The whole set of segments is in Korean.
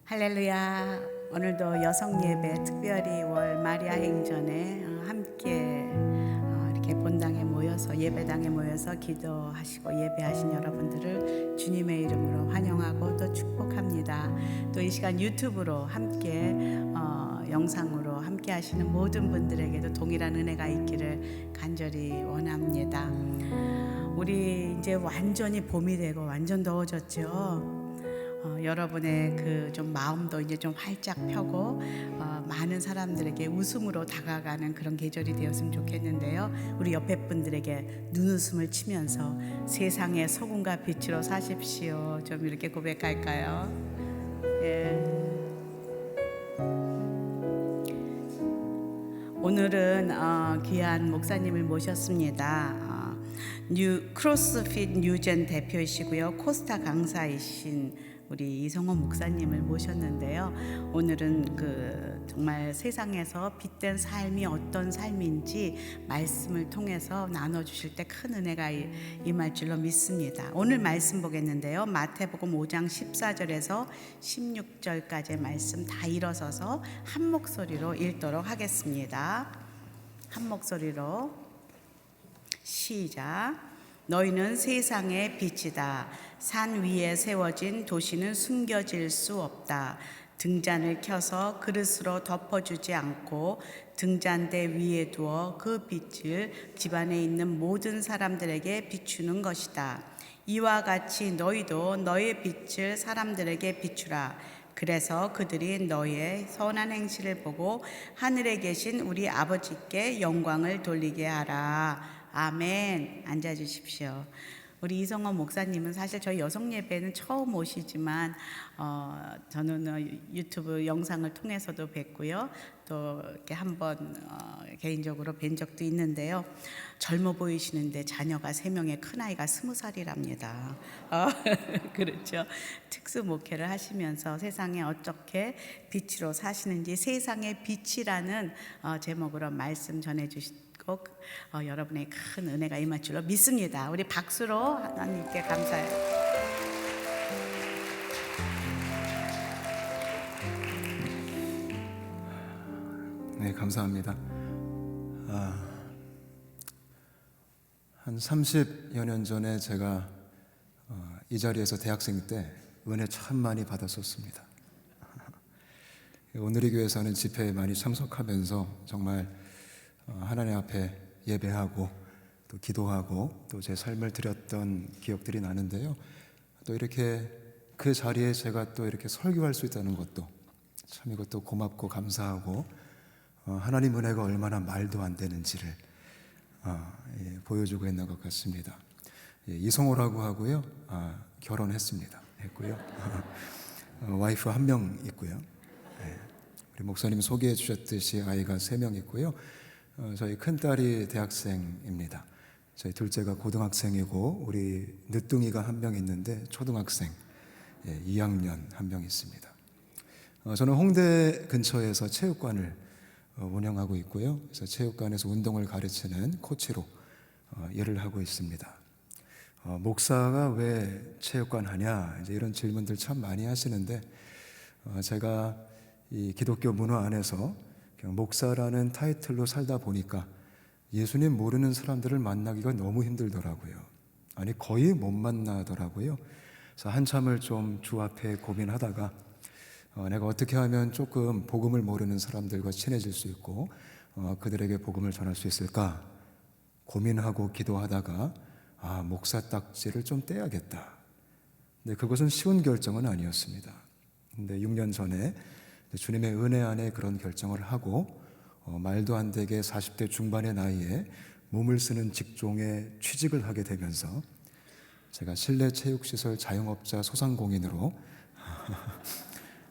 할렐루야. 오늘도 여성 예배 특별히 월 마리아 행전에 함께 이렇게 본당에 모여서 예배당에 모여서 기도하시고 예배하신 여러분들을 주님의 이름으로 환영하고 또 축복합니다. 또 이 시간 유튜브로 함께 영상으로 함께 하시는 모든 분들에게도 동일한 은혜가 있기를 간절히 원합니다. 우리 이제 완전히 봄이 되고 완전 더워졌죠. 여러분의 그 좀 마음도 이제 좀 활짝 펴고 많은 사람들에게 웃음으로 다가가는 그런 계절이 되었으면 좋겠는데요. 우리 옆에 분들에게 눈웃음을 치면서 세상의 소금과 빛으로 사십시오. 좀 이렇게 고백할까요? 예. 오늘은 귀한 목사님을 모셨습니다. 크로스핏 뉴젠 대표이시고요, 코스타 강사이신 우리 이성호 목사님을 모셨는데요. 오늘은 정말 세상에서 빛된 삶이 어떤 삶인지 말씀을 통해서 나눠주실 때 큰 은혜가 임할 줄로 믿습니다. 오늘 말씀 보겠는데요, 마태복음 5장 14절에서 16절까지의 말씀 다 일어서서 한 목소리로 읽도록 하겠습니다. 한 목소리로 시작. 너희는 세상의 빛이다. 산 위에 세워진 도시는 숨겨질 수 없다. 등잔을 켜서 그릇으로 덮어주지 않고 등잔대 위에 두어 그 빛을 집안에 있는 모든 사람들에게 비추는 것이다. 이와 같이 너희도 너의 빛을 사람들에게 비추라. 그래서 그들이 너의 선한 행실을 보고 하늘에 계신 우리 아버지께 영광을 돌리게 하라. 아멘. 앉아주십시오. 우리 이성호 목사님은 사실 저희 여성 예배는 처음 오시지만 저는 유튜브 영상을 통해서도 뵙고요, 또 이렇게 한번 개인적으로 뵌 적도 있는데요. 젊어 보이시는데 자녀가 3명에 큰아이가 20살이랍니다. 그렇죠. 특수 목회를 하시면서 세상에 어떻게 빛으로 사시는지, 세상의 빛이라는 제목으로 말씀 전해주시고 여러분의 큰 은혜가 임할 줄로 믿습니다. 우리 박수로 하나님께 감사해요. 네, 감사합니다. 한 30여 년 전에 제가 이 자리에서 대학생 때 은혜 참 많이 받았었습니다. 오늘의 교회에서는 집회에 많이 참석하면서 정말 하나님 앞에 예배하고 또 기도하고 또 제 삶을 드렸던 기억들이 나는데요. 또 이렇게 그 자리에 제가 또 이렇게 설교할 수 있다는 것도 참 이것도 고맙고 감사하고 하나님 은혜가 얼마나 말도 안 되는지를 보여주고 있는 것 같습니다. 이성호라고 하고요. 결혼했습니다. 했고요. 와이프 1명 있고요. 우리 목사님 소개해 주셨듯이 아이가 3명 있고요. 저희 큰딸이 대학생입니다. 저희 둘째가 고등학생이고 우리 늦둥이가 1명 있는데 초등학생 2학년 1명 있습니다. 저는 홍대 근처에서 체육관을 운영하고 있고요. 그래서 체육관에서 운동을 가르치는 코치로 일을 하고 있습니다. 목사가 왜 체육관 하냐, 이제 이런 질문들 참 많이 하시는데 제가 이 기독교 문화 안에서 그냥 목사라는 타이틀로 살다 보니까 예수님 모르는 사람들을 만나기가 너무 힘들더라고요. 아니 거의 못 만나더라고요. 그래서 한참을 좀 주 앞에 고민하다가 내가 어떻게 하면 조금 복음을 모르는 사람들과 친해질 수 있고 그들에게 복음을 전할 수 있을까 고민하고 기도하다가 목사 딱지를 좀 떼야겠다. 근데 그것은 쉬운 결정은 아니었습니다. 근데 6년 전에 주님의 은혜 안에 그런 결정을 하고 말도 안 되게 40대 중반의 나이에 몸을 쓰는 직종에 취직을 하게 되면서 제가 실내 체육시설 자영업자 소상공인으로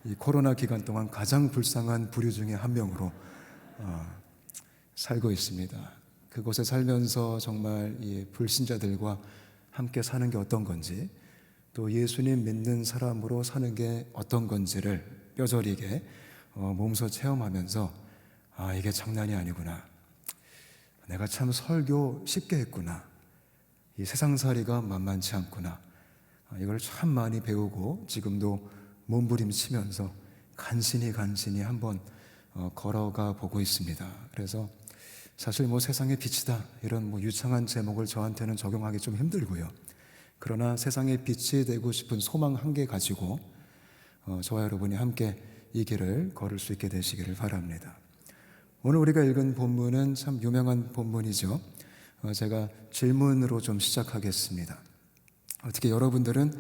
이 코로나 기간 동안 가장 불쌍한 부류 중에 한 명으로 살고 있습니다. 그곳에 살면서 정말 이 불신자들과 함께 사는 게 어떤 건지, 또 예수님 믿는 사람으로 사는 게 어떤 건지를 뼈저리게 몸소 체험하면서 이게 장난이 아니구나, 내가 참 설교 쉽게 했구나, 이 세상살이가 만만치 않구나, 이걸 참 많이 배우고 지금도 몸부림치면서 간신히 한번 걸어가 보고 있습니다. 그래서 사실 뭐 세상의 빛이다 이런 뭐 유창한 제목을 저한테는 적용하기 좀 힘들고요. 그러나 세상의 빛이 되고 싶은 소망 한 개 가지고 저와 여러분이 함께 이 길을 걸을 수 있게 되시기를 바랍니다. 오늘 우리가 읽은 본문은 참 유명한 본문이죠. 제가 질문으로 좀 시작하겠습니다. 어떻게 여러분들은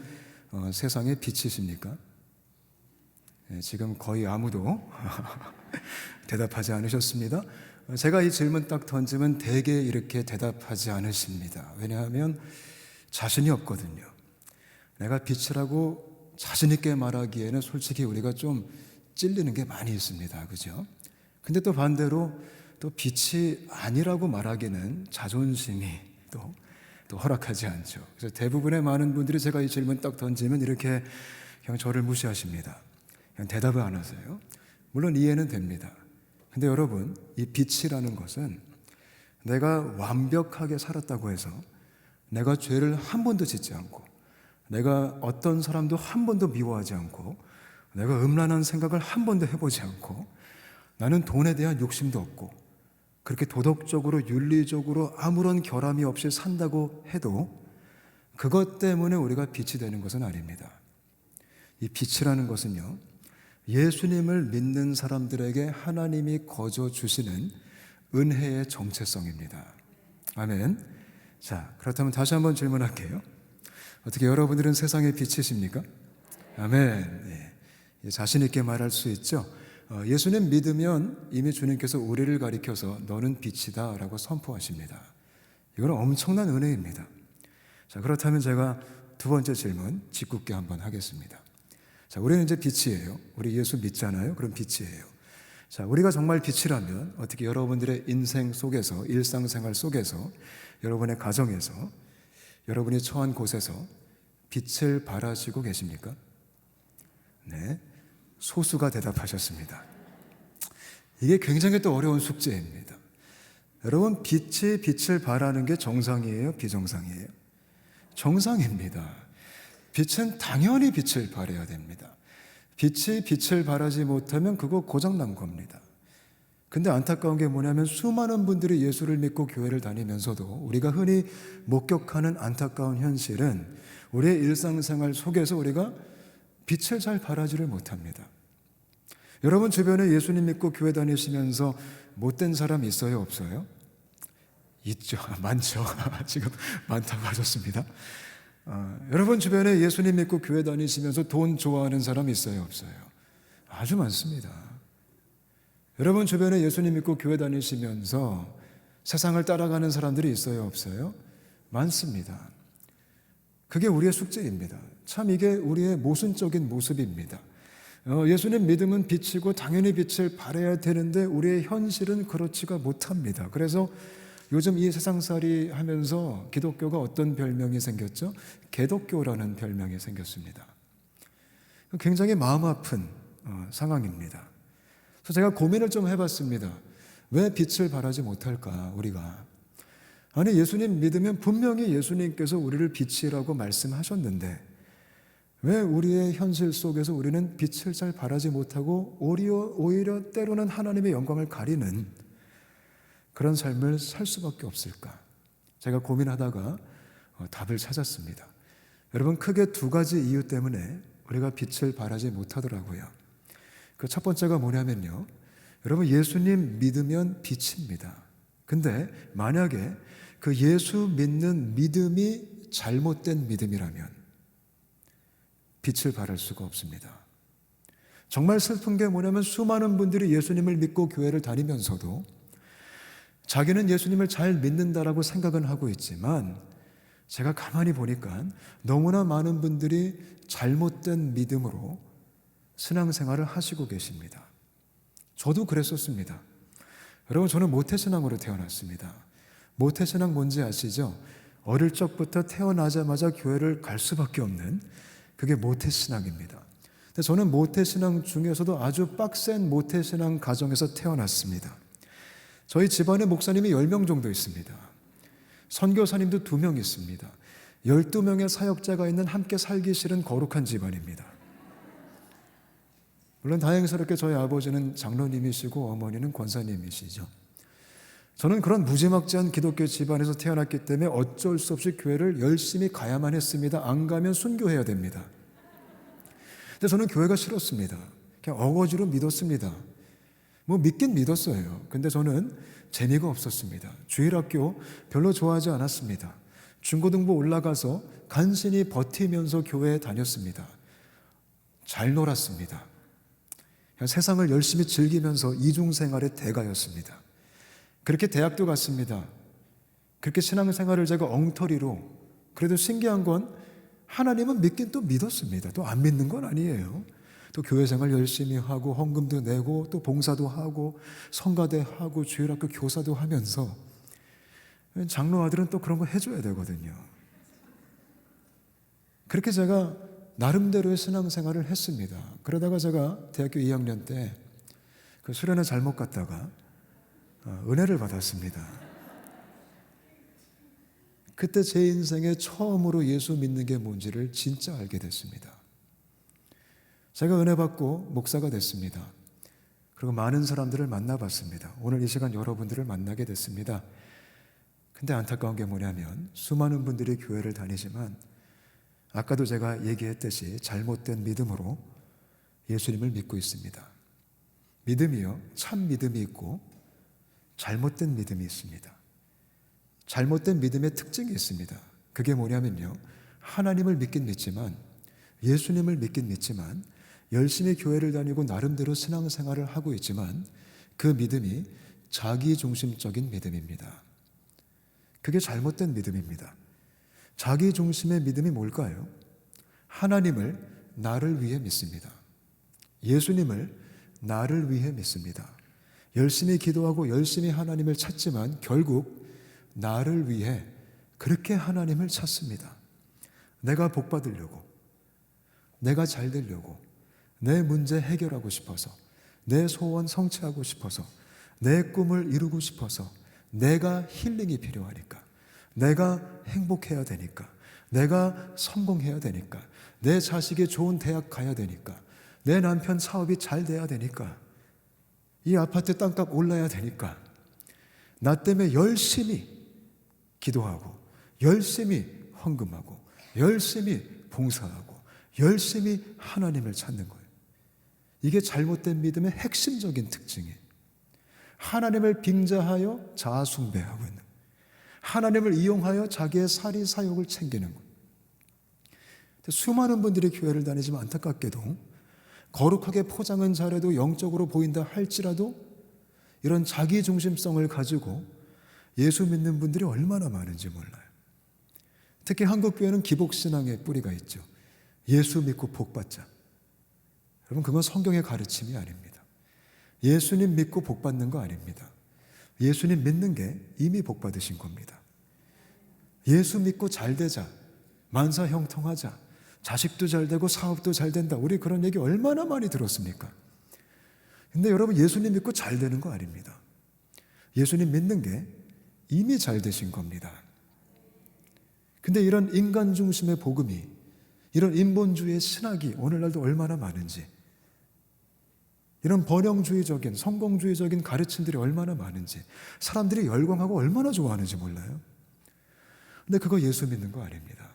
세상의 빛이십니까? 지금 거의 아무도 대답하지 않으셨습니다. 제가 이 질문 딱 던지면 대개 이렇게 대답하지 않으십니다. 왜냐하면 자신이 없거든요. 내가 빛이라고 자신 있게 말하기에는 솔직히 우리가 좀 찔리는 게 많이 있습니다. 그죠? 근데 또 반대로 또 빛이 아니라고 말하기는 자존심이 또 허락하지 않죠. 그래서 대부분의 많은 분들이 제가 이 질문 딱 던지면 이렇게 그냥 저를 무시하십니다. 그냥 대답을 안 하세요. 물론 이해는 됩니다. 근데 여러분, 이 빛이라는 것은 내가 완벽하게 살았다고 해서 내가 죄를 한 번도 짓지 않고 내가 어떤 사람도 한 번도 미워하지 않고 내가 음란한 생각을 한 번도 해보지 않고 나는 돈에 대한 욕심도 없고 그렇게 도덕적으로 윤리적으로 아무런 결함이 없이 산다고 해도 그것 때문에 우리가 빛이 되는 것은 아닙니다. 이 빛이라는 것은요, 예수님을 믿는 사람들에게 하나님이 거저 주시는 은혜의 정체성입니다. 아멘. 자, 그렇다면 다시 한번 질문할게요. 어떻게 여러분들은 세상의 빛이십니까? 아멘. 네. 자신 있게 말할 수 있죠. 예수님 믿으면 이미 주님께서 우리를 가리켜서 너는 빛이다 라고 선포하십니다. 이건 엄청난 은혜입니다. 자, 그렇다면 제가 두 번째 질문 짓궂게 한번 하겠습니다. 자, 우리는 이제 빛이에요. 우리 예수 믿잖아요. 그럼 빛이에요. 자, 우리가 정말 빛이라면 어떻게 여러분들의 인생 속에서, 일상생활 속에서, 여러분의 가정에서, 여러분이 처한 곳에서 빛을 발하시고 계십니까? 네, 소수가 대답하셨습니다. 이게 굉장히 또 어려운 숙제입니다. 여러분, 빛을 발하는 게 정상이에요? 비정상이에요? 정상입니다. 빛은 당연히 빛을 발해야 됩니다. 빛을 발하지 못하면 그거 고장난 겁니다. 근데 안타까운 게 뭐냐면 수많은 분들이 예수를 믿고 교회를 다니면서도 우리가 흔히 목격하는 안타까운 현실은 우리의 일상생활 속에서 우리가 빛을 잘 발하지를 못합니다. 여러분 주변에 예수님 믿고 교회 다니시면서 못된 사람 있어요? 없어요? 있죠. 많죠. 지금 많다고 하셨습니다. 여러분 주변에 예수님 믿고 교회 다니시면서 돈 좋아하는 사람 있어요? 없어요? 아주 많습니다. 여러분 주변에 예수님 믿고 교회 다니시면서 세상을 따라가는 사람들이 있어요? 없어요? 많습니다. 그게 우리의 숙제입니다. 참 이게 우리의 모순적인 모습입니다. 예수님 믿음은 빛이고 당연히 빛을 발해야 되는데 우리의 현실은 그렇지가 못합니다. 그래서 요즘 이 세상살이 하면서 기독교가 어떤 별명이 생겼죠? 개독교라는 별명이 생겼습니다. 굉장히 마음 아픈 상황입니다. 그래서 제가 고민을 좀 해봤습니다. 왜 빛을 발하지 못할까 우리가? 아니 예수님 믿으면 분명히 예수님께서 우리를 빛이라고 말씀하셨는데 왜 우리의 현실 속에서 우리는 빛을 잘 발하지 못하고 오히려 때로는 하나님의 영광을 가리는 그런 삶을 살 수밖에 없을까? 제가 고민하다가 답을 찾았습니다. 여러분 크게 두 가지 이유 때문에 우리가 빛을 발하지 못하더라고요. 그 첫 번째가 뭐냐면요. 여러분 예수님 믿으면 빛입니다. 근데 만약에 그 예수 믿는 믿음이 잘못된 믿음이라면 빛을 발할 수가 없습니다. 정말 슬픈 게 뭐냐면 수많은 분들이 예수님을 믿고 교회를 다니면서도 자기는 예수님을 잘 믿는다라고 생각은 하고 있지만 제가 가만히 보니까 너무나 많은 분들이 잘못된 믿음으로 신앙생활을 하시고 계십니다. 저도 그랬었습니다. 여러분 저는 모태신앙으로 태어났습니다. 모태신앙 뭔지 아시죠? 어릴 적부터 태어나자마자 교회를 갈 수밖에 없는 그게 모태신앙입니다. 근데 저는 모태신앙 중에서도 아주 빡센 모태신앙 가정에서 태어났습니다. 저희 집안에 목사님이 10명 정도 있습니다. 선교사님도 2명 있습니다. 12명의 사역자가 있는 함께 살기 싫은 거룩한 집안입니다. 물론 다행스럽게 저희 아버지는 장로님이시고 어머니는 권사님이시죠. 저는 그런 무지막지한 기독교 집안에서 태어났기 때문에 어쩔 수 없이 교회를 열심히 가야만 했습니다. 안 가면 순교해야 됩니다. 근데 저는 교회가 싫었습니다. 그냥 어거지로 믿었습니다. 뭐 믿긴 믿었어요. 근데 저는 재미가 없었습니다. 주일학교 별로 좋아하지 않았습니다. 중고등부 올라가서 간신히 버티면서 교회에 다녔습니다. 잘 놀았습니다. 그냥 세상을 열심히 즐기면서 이중생활의 대가였습니다. 그렇게 대학도 갔습니다. 그렇게 신앙생활을 제가 엉터리로, 그래도 신기한 건 하나님은 믿긴 또 믿었습니다. 또 안 믿는 건 아니에요. 또 교회생활 열심히 하고 헌금도 내고 또 봉사도 하고 성가대 하고 주일학교 교사도 하면서, 장로 아들은 또 그런 거 해줘야 되거든요. 그렇게 제가 나름대로의 신앙생활을 했습니다. 그러다가 제가 대학교 2학년 때 그 수련회 잘못 갔다가 은혜를 받았습니다. 그때 제 인생에 처음으로 예수 믿는 게 뭔지를 진짜 알게 됐습니다. 제가 은혜 받고 목사가 됐습니다. 그리고 많은 사람들을 만나봤습니다. 오늘 이 시간 여러분들을 만나게 됐습니다. 근데 안타까운 게 뭐냐면 수많은 분들이 교회를 다니지만 아까도 제가 얘기했듯이 잘못된 믿음으로 예수님을 믿고 있습니다. 믿음이요, 참 믿음이 있고 잘못된 믿음이 있습니다. 잘못된 믿음의 특징이 있습니다. 그게 뭐냐면요, 하나님을 믿긴 믿지만, 예수님을 믿긴 믿지만, 열심히 교회를 다니고 나름대로 신앙생활을 하고 있지만 그 믿음이 자기중심적인 믿음입니다. 그게 잘못된 믿음입니다. 자기중심의 믿음이 뭘까요? 하나님을 나를 위해 믿습니다. 예수님을 나를 위해 믿습니다. 열심히 기도하고 열심히 하나님을 찾지만 결국 나를 위해 그렇게 하나님을 찾습니다. 내가 복 받으려고, 내가 잘 되려고, 내 문제 해결하고 싶어서, 내 소원 성취하고 싶어서, 내 꿈을 이루고 싶어서, 내가 힐링이 필요하니까, 내가 행복해야 되니까, 내가 성공해야 되니까, 내 자식이 좋은 대학 가야 되니까, 내 남편 사업이 잘 돼야 되니까, 이 아파트 땅값 올라야 되니까, 나 때문에 열심히 기도하고 열심히 헌금하고 열심히 봉사하고 열심히 하나님을 찾는 거예요. 이게 잘못된 믿음의 핵심적인 특징이에요. 하나님을 빙자하여 자아 숭배하고 있는, 하나님을 이용하여 자기의 사리 사욕을 챙기는 거예요. 수많은 분들이 교회를 다니지만 안타깝게도 거룩하게 포장은 잘해도 영적으로 보인다 할지라도 이런 자기중심성을 가지고 예수 믿는 분들이 얼마나 많은지 몰라요. 특히 한국교회는 기복신앙의 뿌리가 있죠. 예수 믿고 복 받자. 여러분, 그건 성경의 가르침이 아닙니다. 예수님 믿고 복 받는 거 아닙니다. 예수님 믿는 게 이미 복 받으신 겁니다. 예수 믿고 잘 되자, 만사 형통하자, 자식도 잘 되고 사업도 잘 된다, 우리 그런 얘기 얼마나 많이 들었습니까? 근데 여러분, 예수님 믿고 잘 되는 거 아닙니다. 예수님 믿는 게 이미 잘 되신 겁니다. 근데 이런 인간 중심의 복음이, 이런 인본주의의 신학이 오늘날도 얼마나 많은지, 이런 번영주의적인, 성공주의적인 가르침들이 얼마나 많은지, 사람들이 열광하고 얼마나 좋아하는지 몰라요. 근데 그거 예수 믿는 거 아닙니다.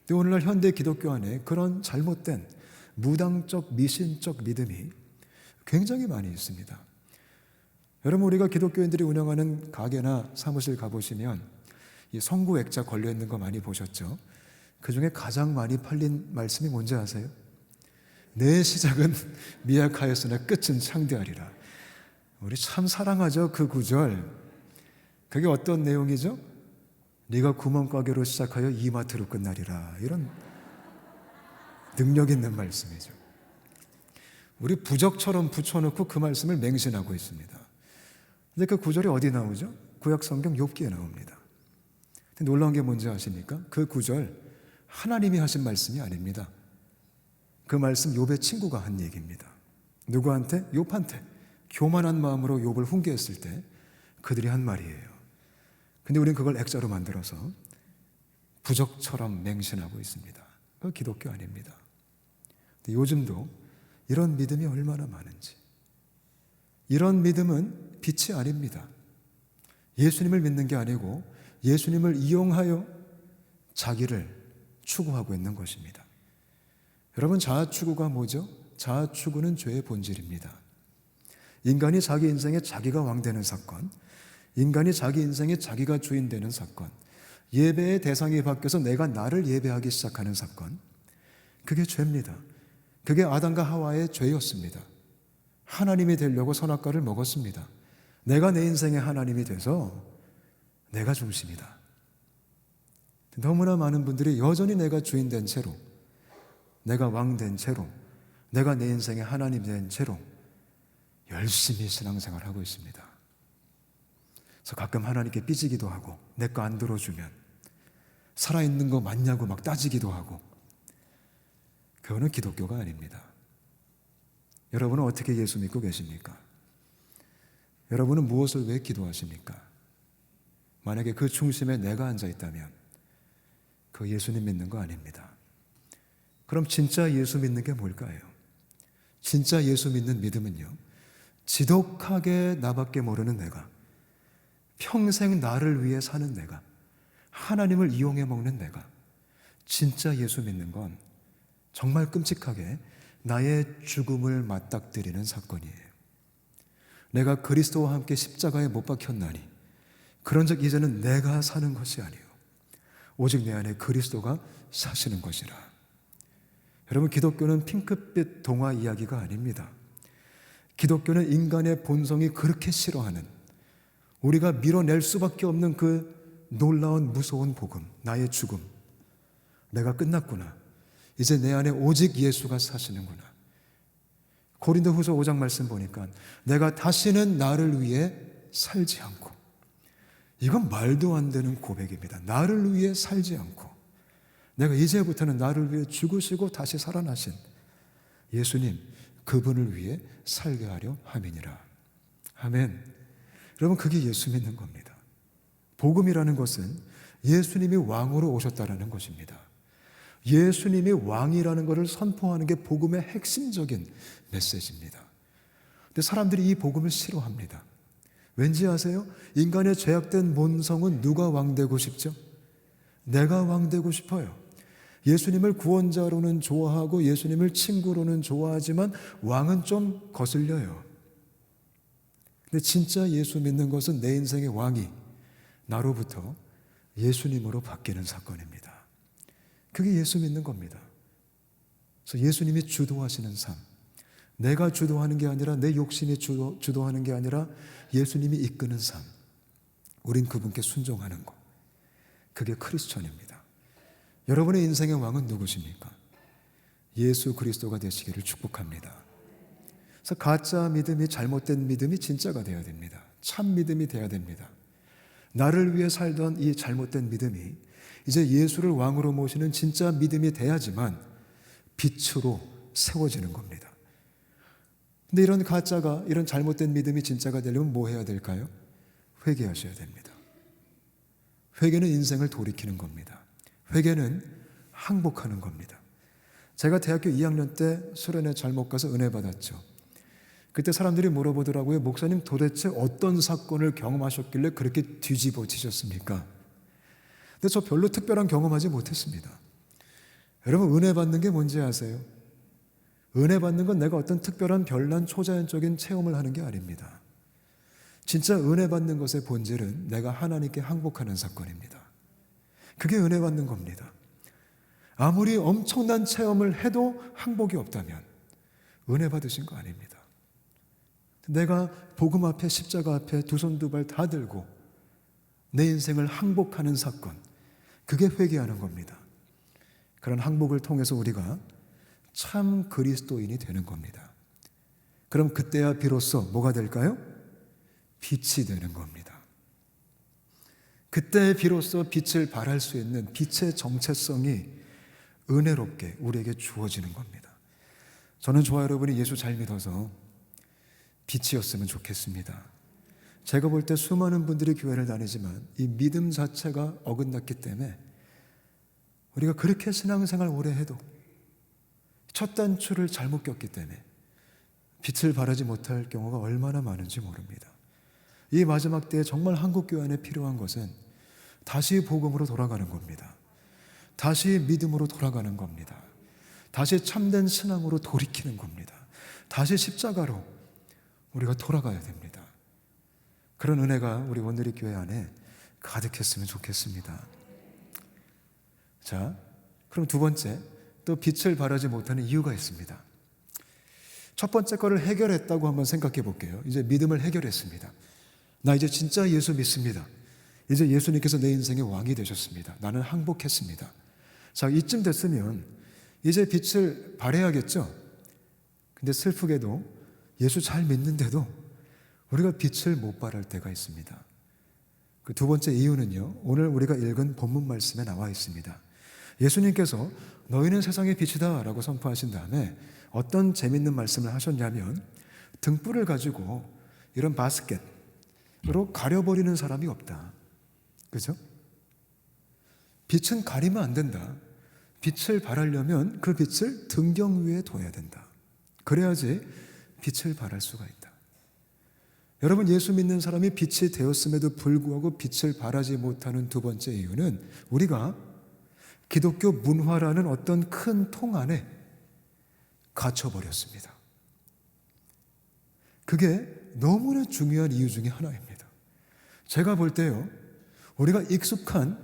근데 오늘날 현대 기독교 안에 그런 잘못된 무당적, 미신적 믿음이 굉장히 많이 있습니다. 여러분, 우리가 기독교인들이 운영하는 가게나 사무실 가보시면 이 성구 액자 걸려있는 거 많이 보셨죠? 그 중에 가장 많이 팔린 말씀이 뭔지 아세요? 내 시작은 미약하였으나 끝은 창대하리라. 우리 참 사랑하죠, 그 구절. 그게 어떤 내용이죠? 네가 구멍가게로 시작하여 이마트로 끝나리라. 이런 능력 있는 말씀이죠. 우리 부적처럼 붙여놓고 그 말씀을 맹신하고 있습니다. 근데 그 구절이 어디 나오죠? 구약 성경 욥기에 나옵니다. 근데 놀라운 게 뭔지 아십니까? 그 구절 하나님이 하신 말씀이 아닙니다. 그 말씀 욥의 친구가 한 얘기입니다. 누구한테? 욥한테. 교만한 마음으로 욥을 훈계했을 때 그들이 한 말이에요. 근데 우리는 그걸 액자로 만들어서 부적처럼 맹신하고 있습니다. 그거 기독교 아닙니다. 근데 요즘도 이런 믿음이 얼마나 많은지. 이런 믿음은 빛이 아닙니다. 예수님을 믿는 게 아니고 예수님을 이용하여 자기를 추구하고 있는 것입니다. 여러분, 자아추구가 뭐죠? 자아추구는 죄의 본질입니다. 인간이 자기 인생에 자기가 왕되는 사건, 인간이 자기 인생에 자기가 주인 되는 사건, 예배의 대상이 바뀌어서 내가 나를 예배하기 시작하는 사건, 그게 죄입니다. 그게 아담과 하와의 죄였습니다. 하나님이 되려고 선악과를 먹었습니다. 내가 내 인생의 하나님이 돼서 내가 중심이다. 너무나 많은 분들이 여전히 내가 주인 된 채로, 내가 왕 된 채로, 내가 내 인생의 하나님 된 채로 열심히 신앙생활하고 있습니다. 그래서 가끔 하나님께 삐지기도 하고, 내 거 안 들어주면 살아있는 거 맞냐고 막 따지기도 하고. 그거는 기독교가 아닙니다. 여러분은 어떻게 예수 믿고 계십니까? 여러분은 무엇을 왜 기도하십니까? 만약에 그 중심에 내가 앉아 있다면 그 예수님 믿는 거 아닙니다. 그럼 진짜 예수 믿는 게 뭘까요? 진짜 예수 믿는 믿음은요, 지독하게 나밖에 모르는 내가, 평생 나를 위해 사는 내가, 하나님을 이용해 먹는 내가, 진짜 예수 믿는 건 정말 끔찍하게 나의 죽음을 맞닥뜨리는 사건이에요. 내가 그리스도와 함께 십자가에 못 박혔나니 그런즉 이제는 내가 사는 것이 아니요 오직 내 안에 그리스도가 사시는 것이라. 여러분, 기독교는 핑크빛 동화 이야기가 아닙니다. 기독교는 인간의 본성이 그렇게 싫어하는, 우리가 밀어낼 수밖에 없는 그 놀라운 무서운 복음, 나의 죽음, 내가 끝났구나, 이제 내 안에 오직 예수가 사시는구나. 고린도후서 5장 말씀 보니까 내가 다시는 나를 위해 살지 않고, 이건 말도 안 되는 고백입니다. 나를 위해 살지 않고 내가 이제부터는 나를 위해 죽으시고 다시 살아나신 예수님, 그분을 위해 살게 하려 함이니라. 아멘. 여러분, 그게 예수 믿는 겁니다. 복음이라는 것은 예수님이 왕으로 오셨다라는 것입니다. 예수님이 왕이라는 것을 선포하는 게 복음의 핵심적인 메시지입니다. 근데 사람들이 이 복음을 싫어합니다. 왠지 아세요? 인간의 죄악된 본성은 누가 왕되고 싶죠? 내가 왕되고 싶어요. 예수님을 구원자로는 좋아하고 예수님을 친구로는 좋아하지만 왕은 좀 거슬려요. 근데 진짜 예수 믿는 것은 내 인생의 왕이 나로부터 예수님으로 바뀌는 사건입니다. 그게 예수 믿는 겁니다. 그래서 예수님이 주도하시는 삶, 내가 주도하는 게 아니라 내 욕심이 주도하는 게 아니라 예수님이 이끄는 삶, 우린 그분께 순종하는 것, 그게 크리스천입니다. 여러분의 인생의 왕은 누구십니까? 예수 그리스도가 되시기를 축복합니다. 그래서 가짜 믿음이, 잘못된 믿음이 진짜가 되어야 됩니다. 참 믿음이 되어야 됩니다. 나를 위해 살던 이 잘못된 믿음이 이제 예수를 왕으로 모시는 진짜 믿음이 돼야지만 빛으로 세워지는 겁니다. 근데 이런 가짜가, 이런 잘못된 믿음이 진짜가 되려면 뭐 해야 될까요? 회개하셔야 됩니다. 회개는 인생을 돌이키는 겁니다. 회개는 항복하는 겁니다. 제가 대학교 2학년 때 수련회 잘못 가서 은혜 받았죠. 그때 사람들이 물어보더라고요. 목사님, 도대체 어떤 사건을 경험하셨길래 그렇게 뒤집어지셨습니까? 근데 저 별로 특별한 경험하지 못했습니다. 여러분, 은혜 받는 게 뭔지 아세요? 은혜 받는 건 내가 어떤 특별한 별난 초자연적인 체험을 하는 게 아닙니다. 진짜 은혜 받는 것의 본질은 내가 하나님께 항복하는 사건입니다. 그게 은혜 받는 겁니다. 아무리 엄청난 체험을 해도 항복이 없다면 은혜 받으신 거 아닙니다. 내가 복음 앞에, 십자가 앞에 두 손 두 발 다 들고 내 인생을 항복하는 사건, 그게 회개하는 겁니다. 그런 항복을 통해서 우리가 참 그리스도인이 되는 겁니다. 그럼 그때야 비로소 뭐가 될까요? 빛이 되는 겁니다. 그때 비로소 빛을 발할 수 있는 빛의 정체성이 은혜롭게 우리에게 주어지는 겁니다. 저는 저와 여러분이 예수 잘 믿어서 빛이었으면 좋겠습니다. 제가 볼 때 수많은 분들이 교회를 다니지만 이 믿음 자체가 어긋났기 때문에 우리가 그렇게 신앙생활 오래 해도 첫 단추를 잘못 꼈기 때문에 빛을 발하지 못할 경우가 얼마나 많은지 모릅니다. 이 마지막 때에 정말 한국교회 안에 필요한 것은 다시 복음으로 돌아가는 겁니다. 다시 믿음으로 돌아가는 겁니다. 다시 참된 신앙으로 돌이키는 겁니다. 다시 십자가로 우리가 돌아가야 됩니다. 그런 은혜가 우리 원누리 교회 안에 가득했으면 좋겠습니다. 자, 그럼 두 번째, 또 빛을 발하지 못하는 이유가 있습니다. 첫 번째 거를 해결했다고 한번 생각해 볼게요. 이제 믿음을 해결했습니다. 나 이제 진짜 예수 믿습니다. 이제 예수님께서 내 인생의 왕이 되셨습니다. 나는 항복했습니다. 자, 이쯤 됐으면 이제 빛을 발해야겠죠? 근데 슬프게도 예수 잘 믿는데도 우리가 빛을 못 발할 때가 있습니다. 그 두 번째 이유는요, 오늘 우리가 읽은 본문 말씀에 나와 있습니다. 예수님께서 너희는 세상의 빛이다 라고 선포하신 다음에 어떤 재밌는 말씀을 하셨냐면 등불을 가지고 이런 바스켓으로 가려버리는 사람이 없다. 그죠? 빛은 가리면 안 된다. 빛을 발하려면 그 빛을 등경 위에 둬야 된다. 그래야지 빛을 발할 수가 있다. 여러분, 예수 믿는 사람이 빛이 되었음에도 불구하고 빛을 발하지 못하는 두 번째 이유는 우리가 기독교 문화라는 어떤 큰 통 안에 갇혀버렸습니다. 그게 너무나 중요한 이유 중에 하나입니다. 제가 볼 때요, 우리가 익숙한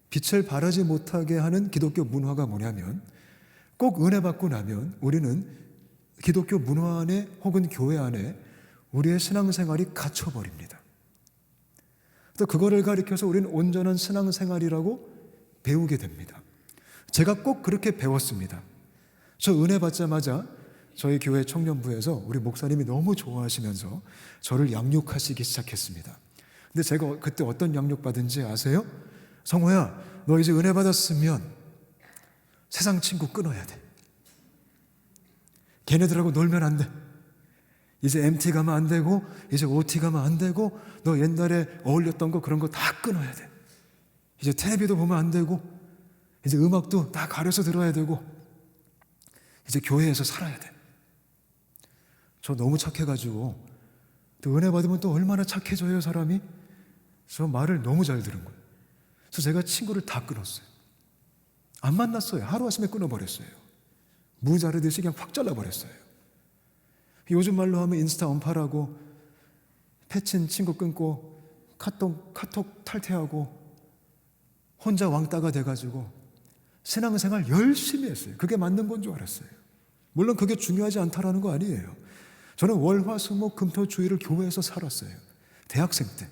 빛을 발하지 못하게 하는 기독교 문화가 뭐냐면 꼭 은혜 받고 나면 우리는 기독교 문화 안에 혹은 교회 안에 우리의 신앙생활이 갇혀버립니다. 또 그거를 가리켜서 우리는 온전한 신앙생활이라고 배우게 됩니다. 제가 꼭 그렇게 배웠습니다. 저 은혜 받자마자 저희 교회 청년부에서 우리 목사님이 너무 좋아하시면서 저를 양육하시기 시작했습니다. 근데 제가 그때 어떤 양육 받은지 아세요? 성호야, 너 이제 은혜 받았으면 세상 친구 끊어야 돼. 걔네들하고 놀면 안 돼. 이제 MT 가면 안 되고 이제 OT 가면 안 되고 너 옛날에 어울렸던 거 그런 거 다 끊어야 돼. 이제 텔레비도 보면 안 되고 이제 음악도 다 가려서 들어야 되고 이제 교회에서 살아야 돼. 저 너무 착해가지고 또 은혜 받으면 또 얼마나 착해져요 사람이. 저 말을 너무 잘 들은 거예요. 그래서 제가 친구를 다 끊었어요. 안 만났어요. 하루아침에 끊어버렸어요. 무 자르듯이 그냥 확 잘라버렸어요. 요즘 말로 하면 인스타 언팔하고 패친 친구 끊고 카톡 탈퇴하고 혼자 왕따가 돼가지고 신앙생활 열심히 했어요. 그게 맞는 건 줄 알았어요. 물론 그게 중요하지 않다라는 거 아니에요. 저는 월화수목금토주일을 교회에서 살았어요. 대학생 때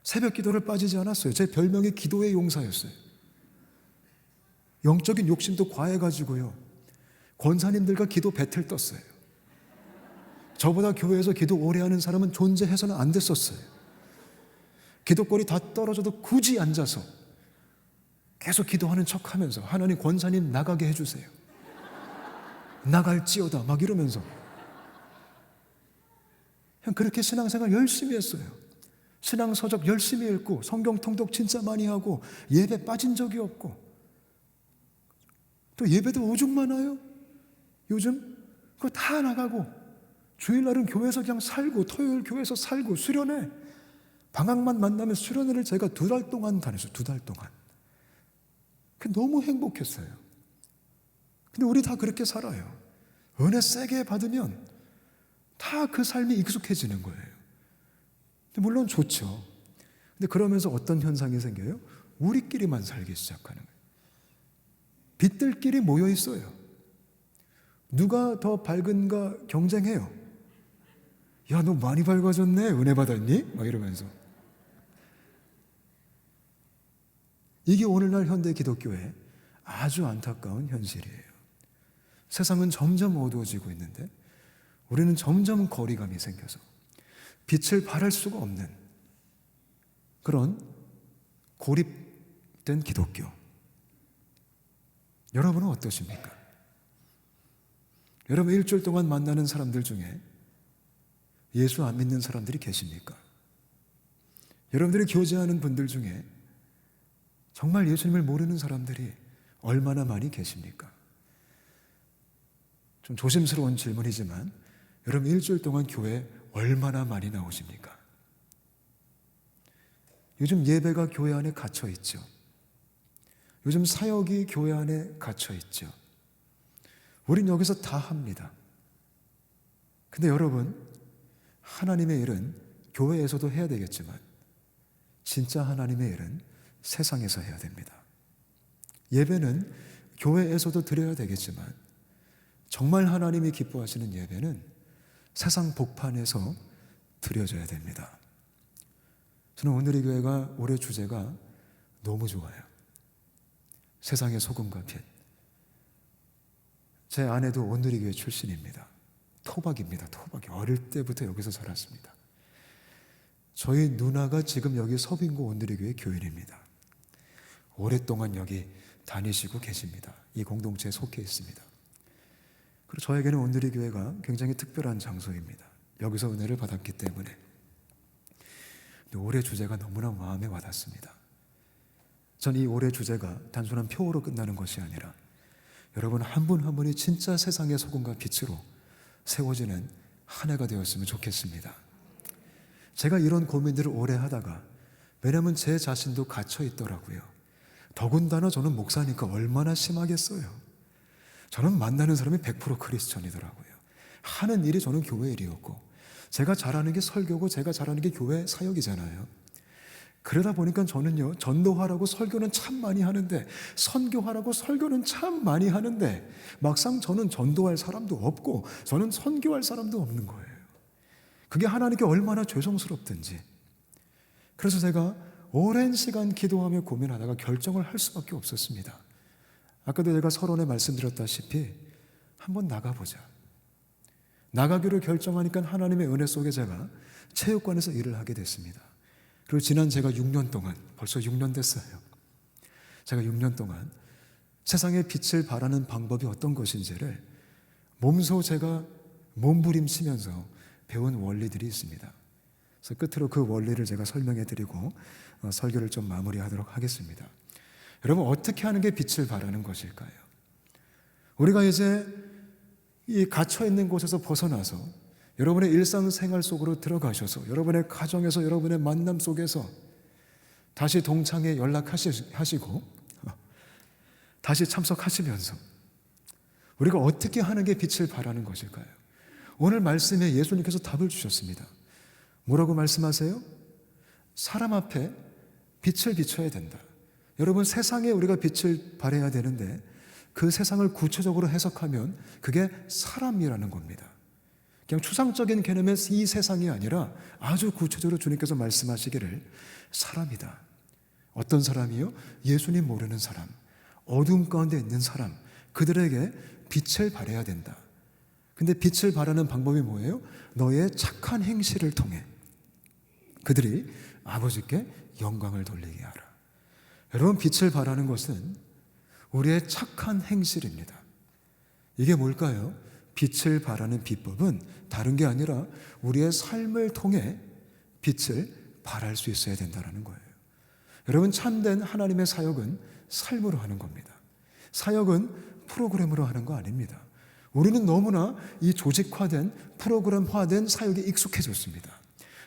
새벽 기도를 빠지지 않았어요. 제 별명이 기도의 용사였어요. 영적인 욕심도 과해가지고요, 권사님들과 기도 배틀 떴어요. 저보다 교회에서 기도 오래 하는 사람은 존재해서는 안 됐었어요. 기도거리 다 떨어져도 굳이 앉아서 계속 기도하는 척하면서 하나님, 권사님 나가게 해주세요. 나갈지어다 막 이러면서 그냥 그렇게 신앙생활 열심히 했어요. 신앙서적 열심히 읽고 성경 통독 진짜 많이 하고 예배 빠진 적이 없고, 또 예배도 오죽 많아요. 요즘 그거 다 나가고 주일날은 교회에서 그냥 살고 토요일 교회에서 살고 수련회 방학만 만나면 수련회를 제가 2달 동안 다녔어요. 2달 동안. 너무 행복했어요. 근데 우리 다 그렇게 살아요. 은혜 세게 받으면 다 그 삶이 익숙해지는 거예요. 근데 물론 좋죠. 근데 그러면서 어떤 현상이 생겨요? 우리끼리만 살기 시작하는 거예요. 빛들끼리 모여 있어요. 누가 더 밝은가 경쟁해요. 야, 너 많이 밝아졌네. 은혜 받았니? 막 이러면서. 이게 오늘날 현대 기독교의 아주 안타까운 현실이에요. 세상은 점점 어두워지고 있는데 우리는 점점 거리감이 생겨서 빛을 발할 수가 없는 그런 고립된 기독교. 여러분은 어떠십니까? 여러분, 일주일 동안 만나는 사람들 중에 예수 안 믿는 사람들이 계십니까? 여러분들이 교제하는 분들 중에 정말 예수님을 모르는 사람들이 얼마나 많이 계십니까? 좀 조심스러운 질문이지만 여러분 일주일 동안 교회 얼마나 많이 나오십니까? 요즘 예배가 교회 안에 갇혀 있죠. 요즘 사역이 교회 안에 갇혀 있죠. 우린 여기서 다 합니다. 근데 여러분, 하나님의 일은 교회에서도 해야 되겠지만 진짜 하나님의 일은 세상에서 해야 됩니다. 예배는 교회에서도 드려야 되겠지만 정말 하나님이 기뻐하시는 예배는 세상 복판에서 드려져야 됩니다. 저는 오늘의 교회가 올해 주제가 너무 좋아요. 세상의 소금과 빛. 제 아내도 오늘의 교회 출신입니다. 토박입니다. 토박이. 어릴 때부터 여기서 자랐습니다. 저희 누나가 지금 여기 서빙고 오늘의 교회 교인입니다. 오랫동안 여기 다니시고 계십니다. 이 공동체에 속해 있습니다. 그리고 저에게는 오늘의 교회가 굉장히 특별한 장소입니다. 여기서 은혜를 받았기 때문에. 근데 올해 주제가 너무나 마음에 와닿습니다. 전 이 올해 주제가 단순한 표어로 끝나는 것이 아니라 여러분 한 분 한 분이 진짜 세상의 소금과 빛으로 세워지는 한 해가 되었으면 좋겠습니다. 제가 이런 고민들을 오래 하다가, 왜냐하면 제 자신도 갇혀 있더라고요. 더군다나 저는 목사니까 얼마나 심하겠어요. 저는 만나는 사람이 100% 크리스천이더라고요. 하는 일이 저는 교회 일이었고, 제가 잘하는 게 설교고 제가 잘하는 게 교회 사역이잖아요. 그러다 보니까 저는요, 전도하라고 설교는 참 많이 하는데, 선교하라고 설교는 참 많이 하는데, 막상 저는 전도할 사람도 없고 저는 선교할 사람도 없는 거예요. 그게 하나님께 얼마나 죄송스럽든지. 그래서 제가 오랜 시간 기도하며 고민하다가 결정을 할 수밖에 없었습니다. 아까도 제가 서론에 말씀드렸다시피 한번 나가보자. 나가기로 결정하니까 하나님의 은혜 속에 제가 체육관에서 일을 하게 됐습니다. 그리고 지난 제가 6년 동안, 벌써 6년 됐어요. 제가 6년 동안 세상의 빛을 발하는 방법이 어떤 것인지를 몸소 제가 몸부림치면서 배운 원리들이 있습니다. 그래서 끝으로 그 원리를 제가 설명해 드리고 설교를 좀 마무리하도록 하겠습니다. 여러분, 어떻게 하는 게 빛을 발하는 것일까요? 우리가 이제 이 갇혀있는 곳에서 벗어나서 여러분의 일상생활 속으로 들어가셔서 여러분의 가정에서 여러분의 만남 속에서 다시 동창회 연락하시고 다시 참석하시면서 우리가 어떻게 하는 게 빛을 발하는 것일까요? 오늘 말씀에 예수님께서 답을 주셨습니다. 뭐라고 말씀하세요? 사람 앞에 빛을 비춰야 된다. 여러분, 세상에 우리가 빛을 발해야 되는데 그 세상을 구체적으로 해석하면 그게 사람이라는 겁니다. 그냥 추상적인 개념의 이 세상이 아니라 아주 구체적으로 주님께서 말씀하시기를 사람이다. 어떤 사람이요? 예수님 모르는 사람, 어둠 가운데 있는 사람, 그들에게 빛을 발해야 된다. 근데 빛을 발하는 방법이 뭐예요? 너의 착한 행실을 통해 그들이 아버지께 영광을 돌리게 하라. 여러분, 빛을 발하는 것은 우리의 착한 행실입니다. 이게 뭘까요? 빛을 발하는 비법은 다른 게 아니라 우리의 삶을 통해 빛을 발할 수 있어야 된다는 거예요. 여러분, 참된 하나님의 사역은 삶으로 하는 겁니다. 사역은 프로그램으로 하는 거 아닙니다. 우리는 너무나 이 조직화된 프로그램화된 사역에 익숙해졌습니다.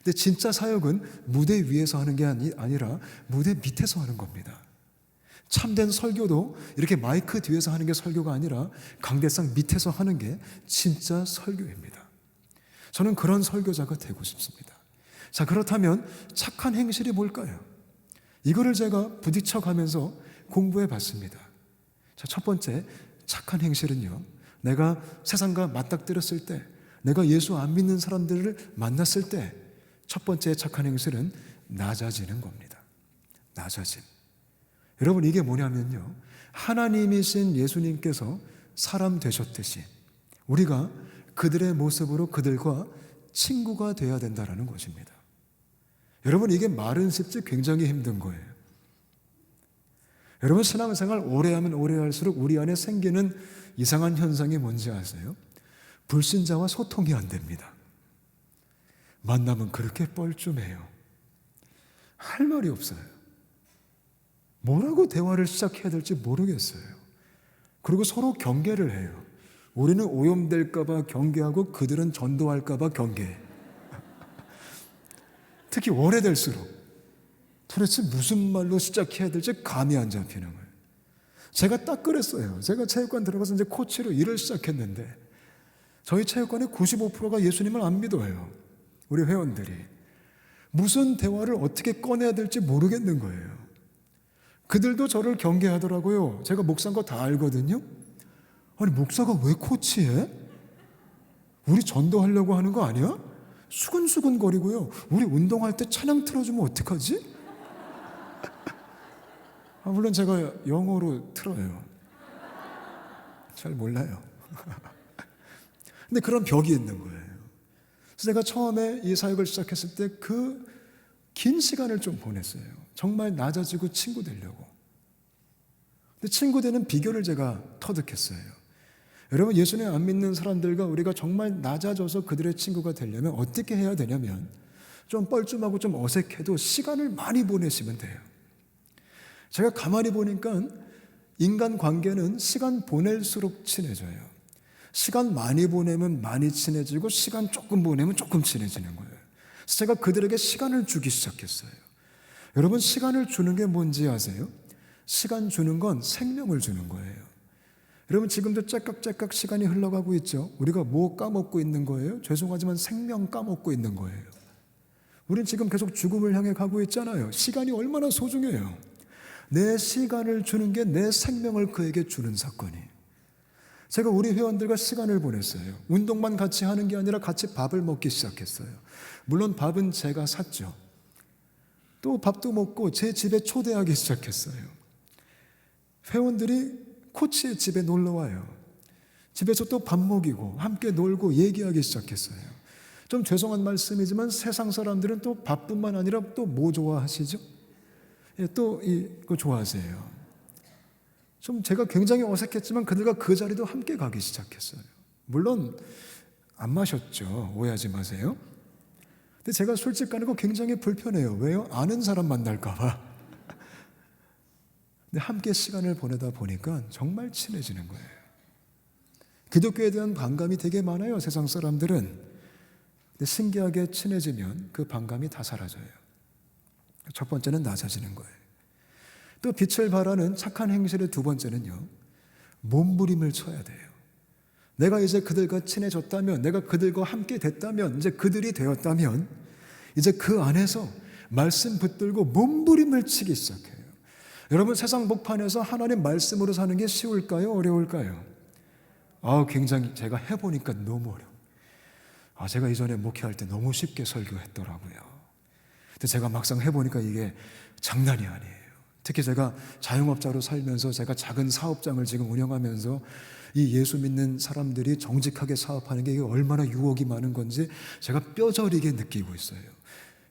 근데 진짜 사역은 무대 위에서 하는 게 아니라 무대 밑에서 하는 겁니다. 참된 설교도 이렇게 마이크 뒤에서 하는 게 설교가 아니라 강대상 밑에서 하는 게 진짜 설교입니다. 저는 그런 설교자가 되고 싶습니다. 자, 그렇다면 착한 행실이 뭘까요? 이거를 제가 부딪혀 가면서 공부해 봤습니다. 자, 첫 번째 착한 행실은요, 내가 세상과 맞닥뜨렸을 때, 내가 예수 안 믿는 사람들을 만났을 때 첫 번째 착한 행실은 낮아지는 겁니다. 낮아짐. 여러분, 이게 뭐냐면요, 하나님이신 예수님께서 사람 되셨듯이 우리가 그들의 모습으로 그들과 친구가 되어야 된다는 것입니다. 여러분, 이게 말은 쉽지 굉장히 힘든 거예요. 여러분, 신앙생활 오래 하면 오래 할수록 우리 안에 생기는 이상한 현상이 뭔지 아세요? 불신자와 소통이 안 됩니다. 만나면 그렇게 뻘쭘해요. 할 말이 없어요. 뭐라고 대화를 시작해야 될지 모르겠어요. 그리고 서로 경계를 해요. 우리는 오염될까 봐 경계하고 그들은 전도할까 봐 경계해. 특히 오래될수록 도대체 무슨 말로 시작해야 될지 감이 안 잡히는 거예요. 제가 딱 그랬어요. 제가 체육관 들어가서 이제 코치로 일을 시작했는데 저희 체육관의 95%가 예수님을 안 믿어요. 우리 회원들이. 무슨 대화를 어떻게 꺼내야 될지 모르겠는 거예요. 그들도 저를 경계하더라고요. 제가 목사인 거 다 알거든요. 아니 목사가 왜 코치해? 우리 전도하려고 하는 거 아니야? 수근수근 거리고요. 우리 운동할 때 찬양 틀어주면 어떡하지? 물론 제가 영어로 틀어요. 잘 몰라요. 근데 그런 벽이 있는 거예요. 그래서 제가 처음에 이 사역을 시작했을 때 그 긴 시간을 좀 보냈어요. 정말 낮아지고 친구 되려고. 근데 친구 되는 비결을 제가 터득했어요. 여러분, 예수님 안 믿는 사람들과 우리가 정말 낮아져서 그들의 친구가 되려면 어떻게 해야 되냐면 좀 뻘쭘하고 좀 어색해도 시간을 많이 보내시면 돼요. 제가 가만히 보니까 인간 관계는 시간 보낼수록 친해져요. 시간 많이 보내면 많이 친해지고 시간 조금 보내면 조금 친해지는 거예요. 그래서 제가 그들에게 시간을 주기 시작했어요. 여러분, 시간을 주는 게 뭔지 아세요? 시간 주는 건 생명을 주는 거예요. 여러분, 지금도 째깍째깍 시간이 흘러가고 있죠. 우리가 뭐 까먹고 있는 거예요? 죄송하지만 생명 까먹고 있는 거예요. 우린 지금 계속 죽음을 향해 가고 있잖아요. 시간이 얼마나 소중해요. 내 시간을 주는 게 내 생명을 그에게 주는 사건이에요. 제가 우리 회원들과 시간을 보냈어요. 운동만 같이 하는 게 아니라 같이 밥을 먹기 시작했어요. 물론 밥은 제가 샀죠. 또 밥도 먹고 제 집에 초대하기 시작했어요. 회원들이 코치의 집에 놀러 와요. 집에서 또 밥 먹이고 함께 놀고 얘기하기 시작했어요. 좀 죄송한 말씀이지만 세상 사람들은 또 밥뿐만 아니라 또 뭐 좋아하시죠? 또 이거 좋아하세요. 좀 제가 굉장히 어색했지만 그들과 그 자리도 함께 가기 시작했어요. 물론 안 마셨죠. 오해하지 마세요. 근데 제가 솔직히 하는 거 굉장히 불편해요. 왜요? 아는 사람 만날까 봐. 근데 함께 시간을 보내다 보니까 정말 친해지는 거예요. 기독교에 대한 반감이 되게 많아요. 세상 사람들은. 근데 신기하게 친해지면 그 반감이 다 사라져요. 첫 번째는 낮아지는 거예요. 또 빛을 발하는 착한 행실의 두 번째는요, 몸부림을 쳐야 돼요. 내가 이제 그들과 친해졌다면, 내가 그들과 함께 됐다면, 이제 그들이 되었다면, 이제 그 안에서 말씀 붙들고 몸부림을 치기 시작해요. 여러분, 세상 복판에서 하나님 말씀으로 사는 게 쉬울까요? 어려울까요? 굉장히 제가 해보니까 너무 어려워요. 제가 이전에 목회할 때 너무 쉽게 설교했더라고요. 근데 제가 막상 해보니까 이게 장난이 아니에요. 특히 제가 자영업자로 살면서 제가 작은 사업장을 지금 운영하면서 이 예수 믿는 사람들이 정직하게 사업하는 게 이게 얼마나 유혹이 많은 건지 제가 뼈저리게 느끼고 있어요.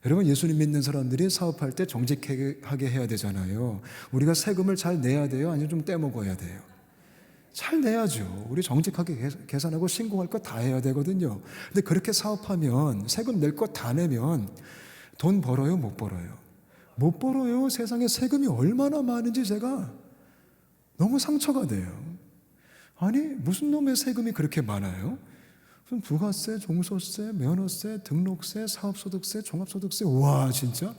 여러분, 예수님 믿는 사람들이 사업할 때 정직하게 해야 되잖아요. 우리가 세금을 잘 내야 돼요? 아니면 좀 떼먹어야 돼요? 잘 내야죠. 우리 정직하게 계산하고 신고할 거 다 해야 되거든요. 근데 그렇게 사업하면 세금 낼 거 다 내면 돈 벌어요? 못 벌어요? 못 벌어요. 세상에 세금이 얼마나 많은지 제가 너무 상처가 돼요. 아니, 무슨 놈의 세금이 그렇게 많아요? 무슨 부가세, 종소세, 면허세, 등록세, 사업소득세, 종합소득세. 와, 진짜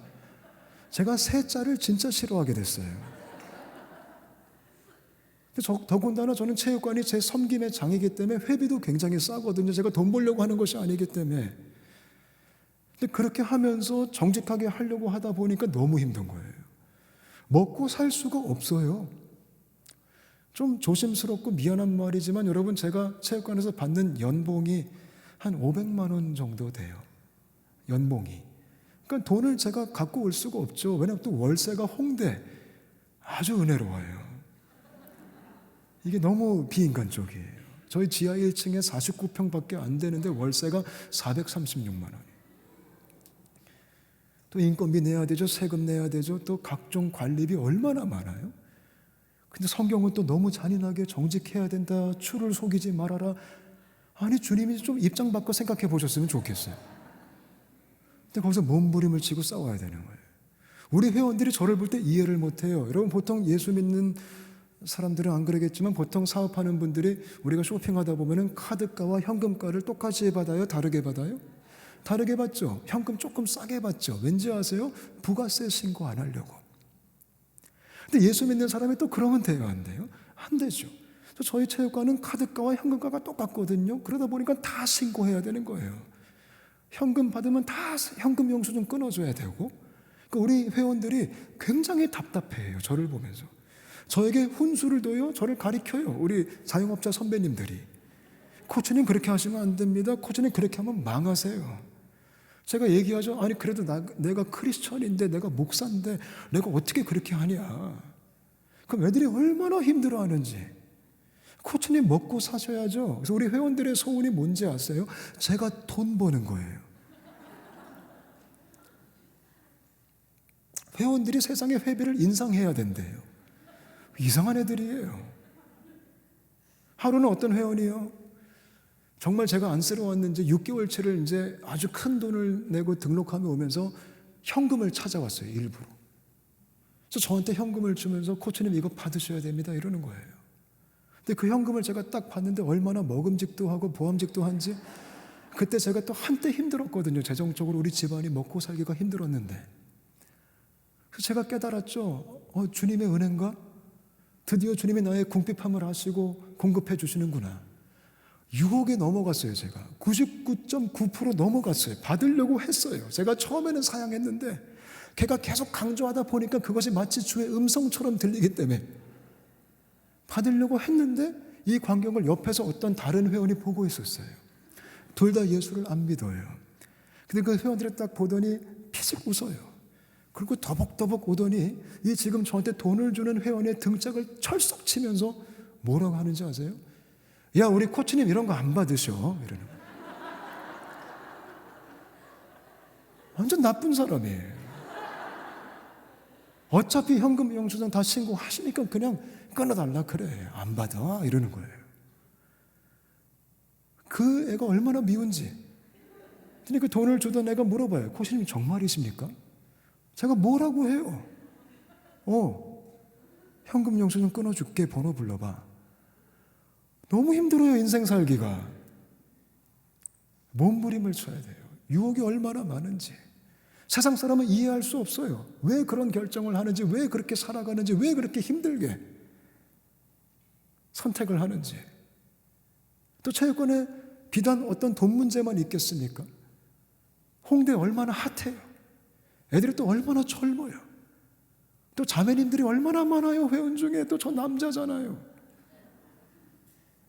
제가 세자를 진짜 싫어하게 됐어요. 더군다나 저는 체육관이 제 섬김의 장이기 때문에 회비도 굉장히 싸거든요. 제가 돈 벌려고 하는 것이 아니기 때문에. 근데 그렇게 하면서 정직하게 하려고 하다 보니까 너무 힘든 거예요. 먹고 살 수가 없어요. 좀 조심스럽고 미안한 말이지만 여러분, 제가 체육관에서 받는 연봉이 한 500만 원 정도 돼요. 연봉이. 그러니까 돈을 제가 갖고 올 수가 없죠. 왜냐하면 또 월세가 홍대 아주 은혜로워요. 이게 너무 비인간적이에요. 저희 지하 1층에 49평밖에 안 되는데 월세가 436만 원. 또 인건비 내야 되죠. 세금 내야 되죠. 또 각종 관리비 얼마나 많아요. 근데 성경은 또 너무 잔인하게 정직해야 된다. 주를 속이지 말아라. 아니, 주님이 좀 입장 바꿔 생각해 보셨으면 좋겠어요. 근데 거기서 몸부림을 치고 싸워야 되는 거예요. 우리 회원들이 저를 볼 때 이해를 못해요. 여러분, 보통 예수 믿는 사람들은 안 그러겠지만 보통 사업하는 분들이 우리가 쇼핑하다 보면은 카드가와 현금가를 똑같이 받아요? 다르게 받아요? 다르게 받죠. 현금 조금 싸게 받죠. 왠지 아세요? 부가세 신고 안 하려고. 근데 예수 믿는 사람이 또 그러면 돼요? 안 돼요? 안 되죠. 저희 체육관은 카드가와 현금가가 똑같거든요. 그러다 보니까 다 신고해야 되는 거예요. 현금 받으면 다 현금 영수증 끊어줘야 되고, 그러니까 우리 회원들이 굉장히 답답해해요. 저를 보면서. 저에게 훈수를 둬요. 저를 가리켜요. 우리 자영업자 선배님들이. 코치님 그렇게 하시면 안 됩니다. 코치님 그렇게 하면 망하세요. 제가 얘기하죠. 아니 그래도 내가 크리스천인데, 내가 목사인데 내가 어떻게 그렇게 하냐. 그럼 애들이 얼마나 힘들어하는지. 코치님 먹고 사셔야죠. 그래서 우리 회원들의 소원이 뭔지 아세요? 제가 돈 버는 거예요. 회원들이 세상의 회비를 인상해야 된대요. 이상한 애들이에요. 하루는 어떤 회원이요? 정말 제가 안쓰러웠는지 6개월치를 이제 아주 큰 돈을 내고 등록하며 오면서 현금을 찾아왔어요, 일부러. 그래서 저한테 현금을 주면서 코치님 이거 받으셔야 됩니다, 이러는 거예요. 근데 그 현금을 제가 딱 봤는데 얼마나 먹음직도 하고 보암직도 한지, 그때 제가 또 한때 힘들었거든요. 재정적으로 우리 집안이 먹고 살기가 힘들었는데. 그래서 제가 깨달았죠. 주님의 은혜인가? 드디어 주님이 나의 궁핍함을 아시고 공급해 주시는구나. 6억에 넘어갔어요. 제가 99.9% 넘어갔어요. 받으려고 했어요. 제가 처음에는 사양했는데 걔가 계속 강조하다 보니까 그것이 마치 주의 음성처럼 들리기 때문에 받으려고 했는데, 이 광경을 옆에서 어떤 다른 회원이 보고 있었어요. 둘 다 예수를 안 믿어요. 근데 그 회원들을 딱 보더니 피식 웃어요. 그리고 더벅더벅 오더니 이 지금 저한테 돈을 주는 회원의 등짝을 철썩 치면서 뭐라고 하는지 아세요? 야, 우리 코치님 이런 거 안 받으셔, 이러는 거예요. 완전 나쁜 사람이에요. 어차피 현금 영수증 다 신고하시니까 그냥 끊어달라 그래. 안 받아, 이러는 거예요. 그 애가 얼마나 미운지. 근데 그 돈을 주던 애가 물어봐요. 코치님 정말이십니까? 제가 뭐라고 해요? 현금 영수증 끊어줄게, 번호 불러봐. 너무 힘들어요, 인생 살기가. 몸부림을 쳐야 돼요. 유혹이 얼마나 많은지. 세상 사람은 이해할 수 없어요. 왜 그런 결정을 하는지, 왜 그렇게 살아가는지, 왜 그렇게 힘들게 선택을 하는지. 또 체육관에 비단 어떤 돈 문제만 있겠습니까? 홍대 얼마나 핫해요. 애들이 또 얼마나 젊어요. 또 자매님들이 얼마나 많아요. 회원 중에 또 저 남자잖아요.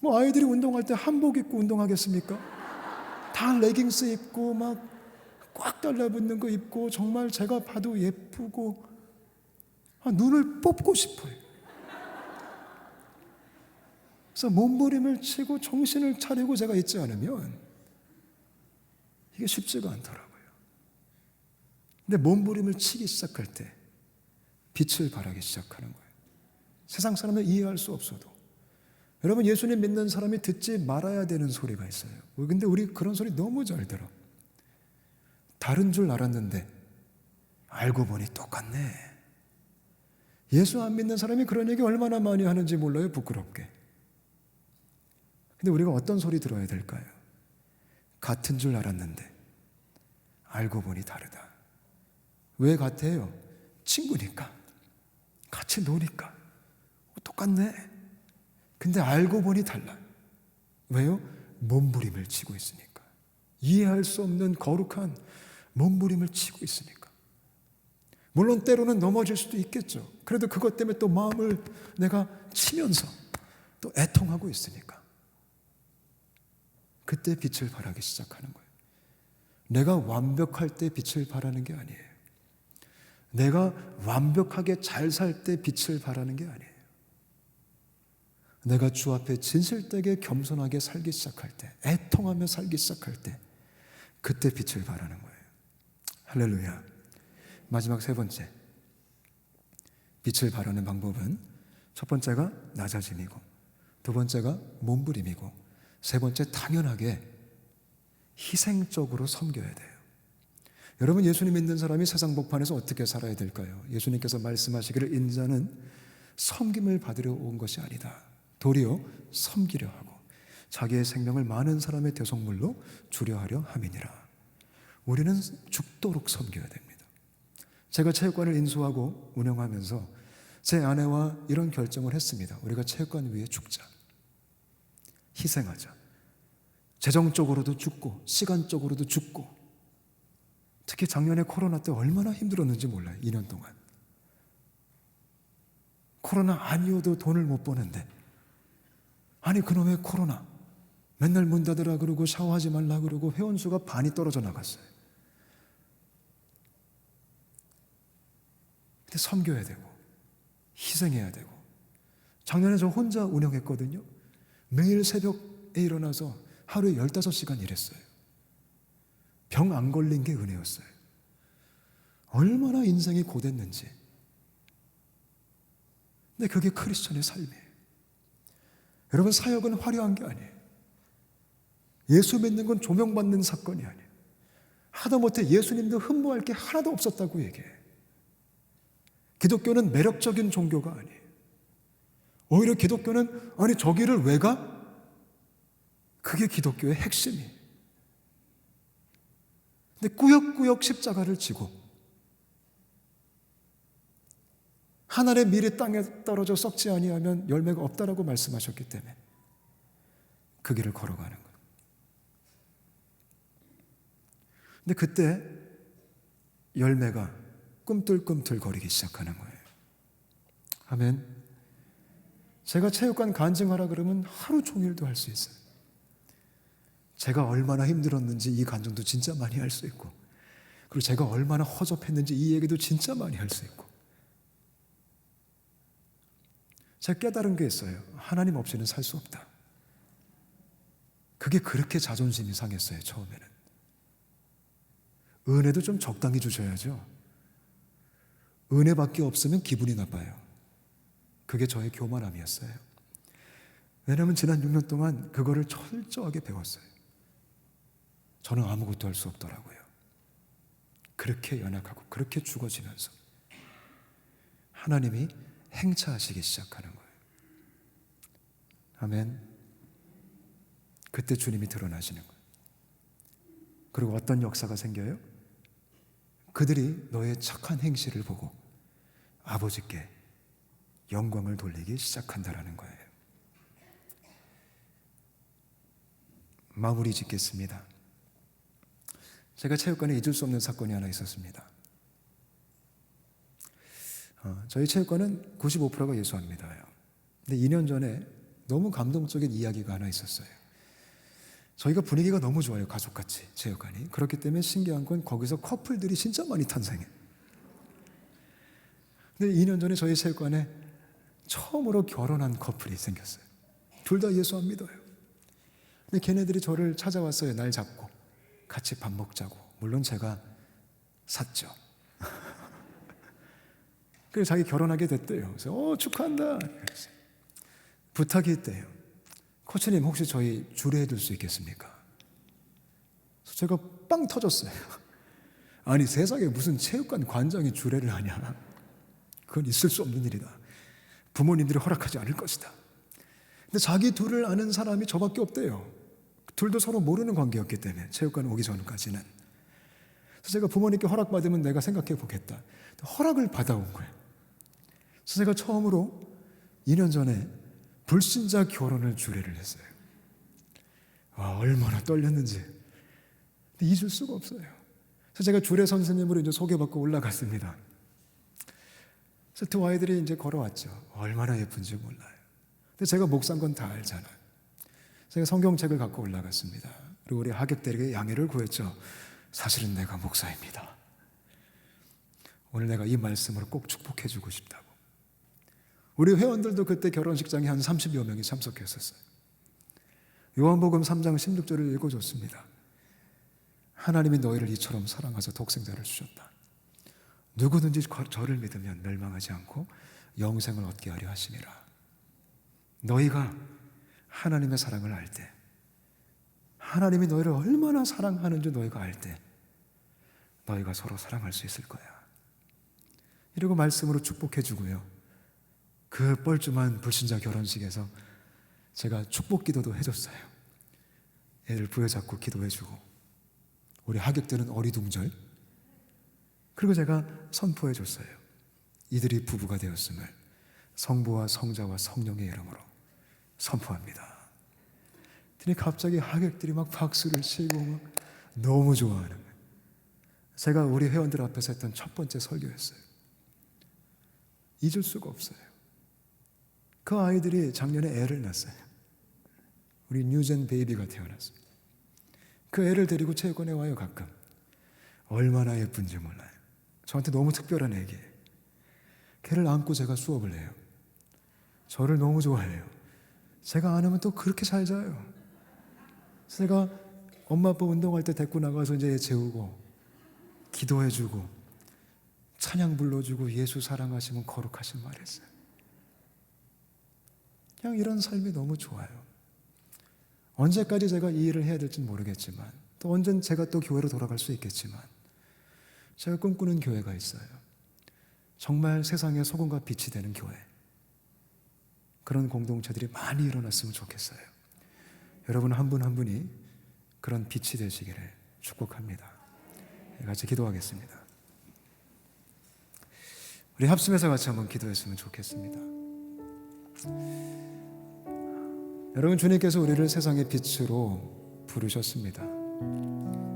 뭐 아이들이 운동할 때 한복 입고 운동하겠습니까? 다 레깅스 입고 막 꽉 달라붙는 거 입고 정말 제가 봐도 예쁘고 눈을 뽑고 싶어요. 그래서 몸부림을 치고 정신을 차리고 제가 있지 않으면 이게 쉽지가 않더라고요. 근데 몸부림을 치기 시작할 때 빛을 발하기 시작하는 거예요. 세상 사람은 이해할 수 없어도. 여러분, 예수님 믿는 사람이 듣지 말아야 되는 소리가 있어요. 근데 우리 그런 소리 너무 잘 들어. 다른 줄 알았는데 알고 보니 똑같네. 예수 안 믿는 사람이 그런 얘기 얼마나 많이 하는지 몰라요, 부끄럽게. 근데 우리가 어떤 소리 들어야 될까요? 같은 줄 알았는데 알고 보니 다르다. 왜 같아요? 친구니까. 같이 노니까. 똑같네. 근데 알고 보니 달라. 왜요? 몸부림을 치고 있으니까. 이해할 수 없는 거룩한 몸부림을 치고 있으니까. 물론 때로는 넘어질 수도 있겠죠. 그래도 그것 때문에 또 마음을 내가 치면서 또 애통하고 있으니까. 그때 빛을 발하기 시작하는 거예요. 내가 완벽할 때 빛을 발하는 게 아니에요. 내가 완벽하게 잘 살 때 빛을 발하는 게 아니에요. 내가 주 앞에 진실되게 겸손하게 살기 시작할 때, 애통하며 살기 시작할 때, 그때 빛을 발하는 거예요. 할렐루야. 마지막 세 번째, 빛을 발하는 방법은 첫 번째가 낮아짐이고, 두 번째가 몸부림이고, 세 번째 당연하게 희생적으로 섬겨야 돼요. 여러분, 예수님 믿는 사람이 세상 복판에서 어떻게 살아야 될까요? 예수님께서 말씀하시기를 인자는 섬김을 받으려 온 것이 아니다. 도리어 섬기려 하고 자기의 생명을 많은 사람의 대속물로 주려 하려 함이니라. 우리는 죽도록 섬겨야 됩니다. 제가 체육관을 인수하고 운영하면서 제 아내와 이런 결정을 했습니다. 우리가 체육관 위에 죽자. 희생하자. 재정적으로도 죽고 시간적으로도 죽고, 특히 작년에 코로나 때 얼마나 힘들었는지 몰라요. 2년 동안 코로나 아니어도 돈을 못 버는데, 아니 그놈의 코로나 맨날 문 닫으라 그러고 샤워하지 말라 그러고 회원수가 반이 떨어져 나갔어요. 근데 섬겨야 되고 희생해야 되고. 작년에 저 혼자 운영했거든요. 매일 새벽에 일어나서 하루에 15시간 일했어요. 병 안 걸린 게 은혜였어요. 얼마나 인생이 고됐는지. 근데 그게 크리스천의 삶이에요. 여러분, 사역은 화려한 게 아니에요. 예수 믿는 건 조명받는 사건이 아니에요. 하다못해 예수님도 흠모할 게 하나도 없었다고 얘기해요. 기독교는 매력적인 종교가 아니에요. 오히려 기독교는 아니 저 길을 왜 가? 그게 기독교의 핵심이에요. 근데 꾸역꾸역 십자가를 지고 한 알의 밀이 땅에 떨어져 썩지 아니하면 열매가 없다라고 말씀하셨기 때문에 그 길을 걸어가는 거예요. 근데 그때 열매가 꿈틀꿈틀 거리기 시작하는 거예요. 아멘. 제가 체육관 간증하라 그러면 하루 종일도 할 수 있어요. 제가 얼마나 힘들었는지 이 간증도 진짜 많이 할 수 있고, 그리고 제가 얼마나 허접했는지 이 얘기도 진짜 많이 할 수 있고. 제가 깨달은 게 있어요. 하나님 없이는 살 수 없다. 그게 그렇게 자존심이 상했어요. 처음에는. 은혜도 좀 적당히 주셔야죠. 은혜밖에 없으면 기분이 나빠요. 그게 저의 교만함이었어요. 왜냐하면 지난 6년 동안 그거를 철저하게 배웠어요. 저는 아무것도 할 수 없더라고요. 그렇게 연약하고 그렇게 죽어지면서 하나님이 행차하시기 시작하는 거예요. 아멘. 그때 주님이 드러나시는 거예요. 그리고 어떤 역사가 생겨요? 그들이 너의 착한 행실을 보고 아버지께 영광을 돌리기 시작한다라는 거예요. 마무리 짓겠습니다. 제가 체육관에 잊을 수 없는 사건이 하나 있었습니다. 저희 체육관은 95%가 예수합니다요. 근데 2년 전에 너무 감동적인 이야기가 하나 있었어요. 저희가 분위기가 너무 좋아요. 가족같이 체육관이. 그렇기 때문에 신기한 건 거기서 커플들이 진짜 많이 탄생해요. 근데 2년 전에 저희 체육관에 처음으로 결혼한 커플이 생겼어요. 둘 다 예수 안 믿어요. 근데 걔네들이 저를 찾아왔어요. 날 잡고 같이 밥 먹자고. 물론 제가 샀죠. 그래서 자기 결혼하게 됐대요. 그래서 축하한다. 그랬어요. 부탁이 있대요. 코치님 혹시 저희 주례해 줄 수 있겠습니까? 그래서 제가 빵 터졌어요. 아니 세상에 무슨 체육관 관장이 주례를 하냐. 그건 있을 수 없는 일이다. 부모님들이 허락하지 않을 것이다. 근데 자기 둘을 아는 사람이 저밖에 없대요. 둘도 서로 모르는 관계였기 때문에 체육관 오기 전까지는. 그래서 제가 부모님께 허락받으면 내가 생각해 보겠다. 허락을 받아온 거예요. 그래서 제가 처음으로 2년 전에 불신자 결혼을 주례를 했어요. 와, 얼마나 떨렸는지. 근데 잊을 수가 없어요. 그래서 제가 주례 선생님으로 이제 소개받고 올라갔습니다. 그래서 두 아이들이 이제 걸어왔죠. 얼마나 예쁜지 몰라요. 근데 제가 목사인 건 다 알잖아요. 제가 성경책을 갖고 올라갔습니다. 그리고 우리 하객들에게 양해를 구했죠. 사실은 내가 목사입니다. 오늘 내가 이 말씀으로 꼭 축복해 주고 싶다고. 우리 회원들도 그때 결혼식장에 한 30여 명이 참석했었어요. 요한복음 3장 16절을 읽어줬습니다. 하나님이 너희를 이처럼 사랑하사 독생자를 주셨다. 누구든지 저를 믿으면 멸망하지 않고 영생을 얻게 하려 하심이라. 너희가 하나님의 사랑을 알 때, 하나님이 너희를 얼마나 사랑하는지 너희가 알 때 너희가 서로 사랑할 수 있을 거야. 이러고 말씀으로 축복해 주고요. 그 뻘쭘한 불신자 결혼식에서 제가 축복 기도도 해줬어요. 애를 부여잡고 기도해주고, 우리 하객들은 어리둥절. 그리고 제가 선포해줬어요. 이들이 부부가 되었음을 성부와 성자와 성령의 이름으로 선포합니다. 그랬더니 갑자기 하객들이 막 박수를 치고 막 너무 좋아하는 거예요. 제가 우리 회원들 앞에서 했던 첫 번째 설교였어요. 잊을 수가 없어요. 그 아이들이 작년에 애를 낳았어요. 우리 뉴젠 베이비가 태어났어요. 그 애를 데리고 체육관에 와요. 가끔. 얼마나 예쁜지 몰라요. 저한테 너무 특별한 애기예요. 걔를 안고 제가 수업을 해요. 저를 너무 좋아해요. 제가 안 하면 또 그렇게 잘 자요. 제가 엄마 아빠 운동할 때 데리고 나가서 이제 애 재우고 기도해주고 찬양 불러주고 예수 사랑하시면 거룩하신 말 했어요. 그냥 이런 삶이 너무 좋아요. 언제까지 제가 이 일을 해야 될지는 모르겠지만, 또 언젠 제가 또 교회로 돌아갈 수 있겠지만, 제가 꿈꾸는 교회가 있어요. 정말 세상의 소금과 빛이 되는 교회. 그런 공동체들이 많이 일어났으면 좋겠어요. 여러분 한 분 한 분이 그런 빛이 되시기를 축복합니다. 같이 기도하겠습니다. 우리 합심해서 같이 한번 기도했으면 좋겠습니다. 여러분, 주님께서 우리를 세상의 빛으로 부르셨습니다.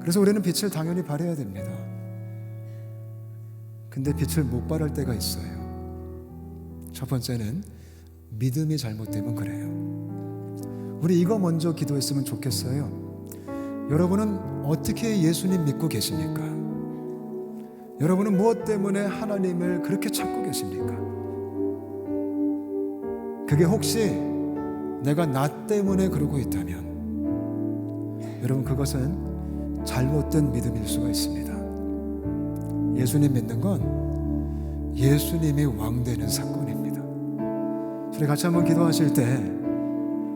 그래서 우리는 빛을 당연히 발해야 됩니다. 근데 빛을 못 발할 때가 있어요. 첫 번째는 믿음이 잘못되면 그래요. 우리 이거 먼저 기도했으면 좋겠어요. 여러분은 어떻게 예수님 믿고 계십니까? 여러분은 무엇 때문에 하나님을 그렇게 찾고 계십니까? 그게 혹시 내가 나 때문에 그러고 있다면 여러분, 그것은 잘못된 믿음일 수가 있습니다. 예수님 믿는 건 예수님이 왕되는 사건입니다. 우리 같이 한번 기도하실 때,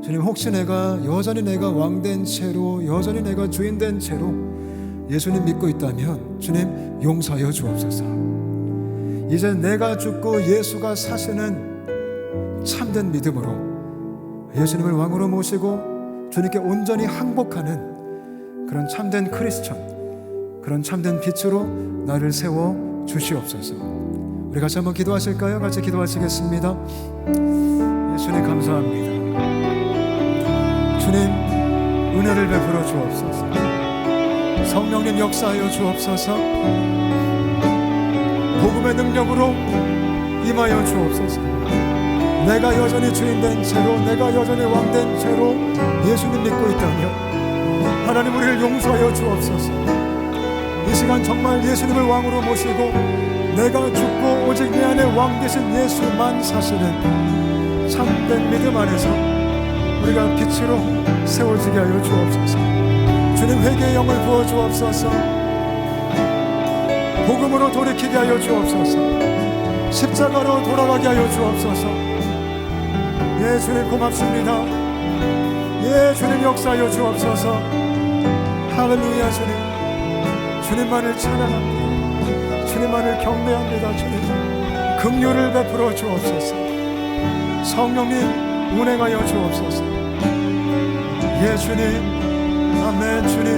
주님, 혹시 내가 여전히 내가 왕된 채로, 여전히 내가 주인된 채로 예수님 믿고 있다면 주님 용서하여 주옵소서. 이제 내가 죽고 예수가 사시는 참된 믿음으로 예수님을 왕으로 모시고 주님께 온전히 항복하는 그런 참된 크리스천, 그런 참된 빛으로 나를 세워 주시옵소서. 우리 같이 한번 기도하실까요? 같이 기도하시겠습니다. 예수님 감사합니다. 주님 은혜를 베풀어 주옵소서. 성령님 역사하여 주옵소서. 복음의 능력으로 임하여 주옵소서. 내가 여전히 주인된 채로, 내가 여전히 왕된 채로 예수님 믿고 있다면 하나님 우리를 용서하여 주옵소서. 이 시간 정말 예수님을 왕으로 모시고 내가 죽고 오직 내 안에 왕 되신 예수만 사시는 참된 믿음 안에서 우리가 빛으로 세워지게 하여 주옵소서. 주님 회개의 영을 부어 주옵소서. 복음으로 돌이키게 하여 주옵소서. 십자가로 돌아가게 하여 주옵소서. 예, 주님 고맙습니다. 예, 주님 역사하여 주옵소서. 할렐루야. 주님, 주님만을 찬양합니다. 주님만을 경배합니다. 주님 긍휼을 베풀어 주옵소서. 성령님 운행하여 주옵소서. 예, 주님 아멘. 주님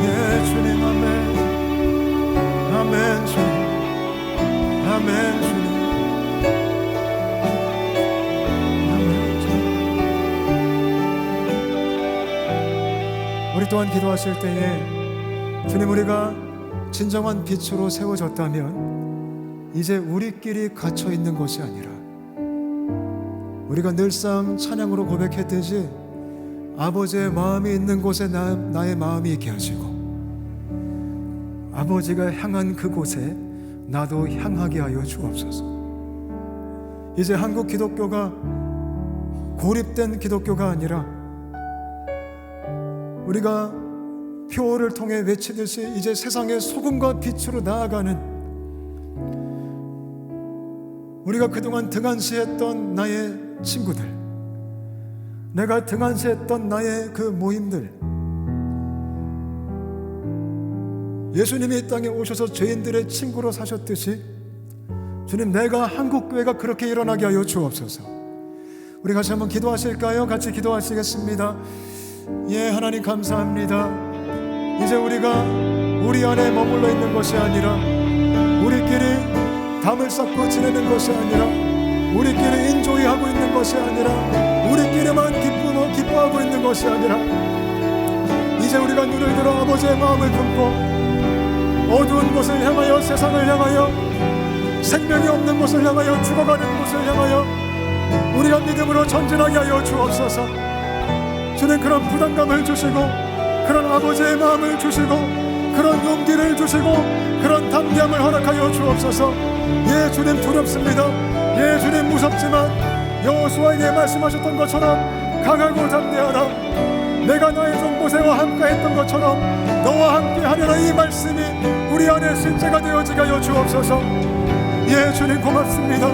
예, 주님 아멘. 아멘. 주님 아멘. 주님 아멘. 주님. 우리 또한 기도하실 때에 주님, 우리가 진정한 빛으로 세워졌다면 이제 우리끼리 갇혀 있는 것이 아니라 우리가 늘상 찬양으로 고백했듯이 아버지의 마음이 있는 곳에 나의 마음이 있게 하시고 아버지가 향한 그곳에 나도 향하게 하여 주옵소서. 이제 한국 기독교가 고립된 기독교가 아니라 우리가 표어를 통해 외치듯이 이제 세상의 소금과 빛으로 나아가는, 우리가 그동안 등한시했던 나의 친구들, 내가 등한시했던 나의 그 모임들, 예수님이 이 땅에 오셔서 죄인들의 친구로 사셨듯이 주님, 내가 한국교회가 그렇게 일어나게 하여 주옵소서. 우리 같이 한번 기도하실까요? 같이 기도하시겠습니다. 예, 하나님 감사합니다. 이제 우리가 우리 안에 머물러 있는 것이 아니라, 우리끼리 담을 쌓고 지내는 것이 아니라, 우리끼리 인조이하고 있는 것이 아니라, 우리끼리만 기뻐하고 있는 것이 아니라, 이제 우리가 눈을 들어 아버지의 마음을 품고 어두운 곳을 향하여, 세상을 향하여, 생명이 없는 곳을 향하여, 죽어가는 곳을 향하여 우리가 믿음으로 전진하게 하여 주옵소서. 주님, 그런 부담감을 주시고, 그런 아버지의 마음을 주시고, 그런 용기를 주시고, 그런 담대함을 허락하여 주옵소서. 예, 주님, 두렵습니다. 예, 주님, 무섭지만 여호수아에게 말씀하셨던 것처럼 강하고 담대하라. 내가 너의 종 모세와 함께 했던 것처럼 너와 함께 하리라. 이 말씀이 우리 안에 실제가 되어지게 하여 주옵소서. 예, 주님, 고맙습니다.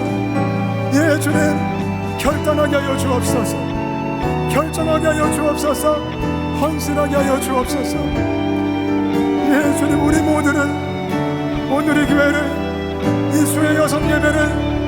예, 주님, 결단하게 하여 주옵소서. 결정하게 하여 주옵소서. 헌신하게 하여 주옵소서. 예, 주님, 우리 모두는 오늘 이 교회를, 이 수의 여성 예배를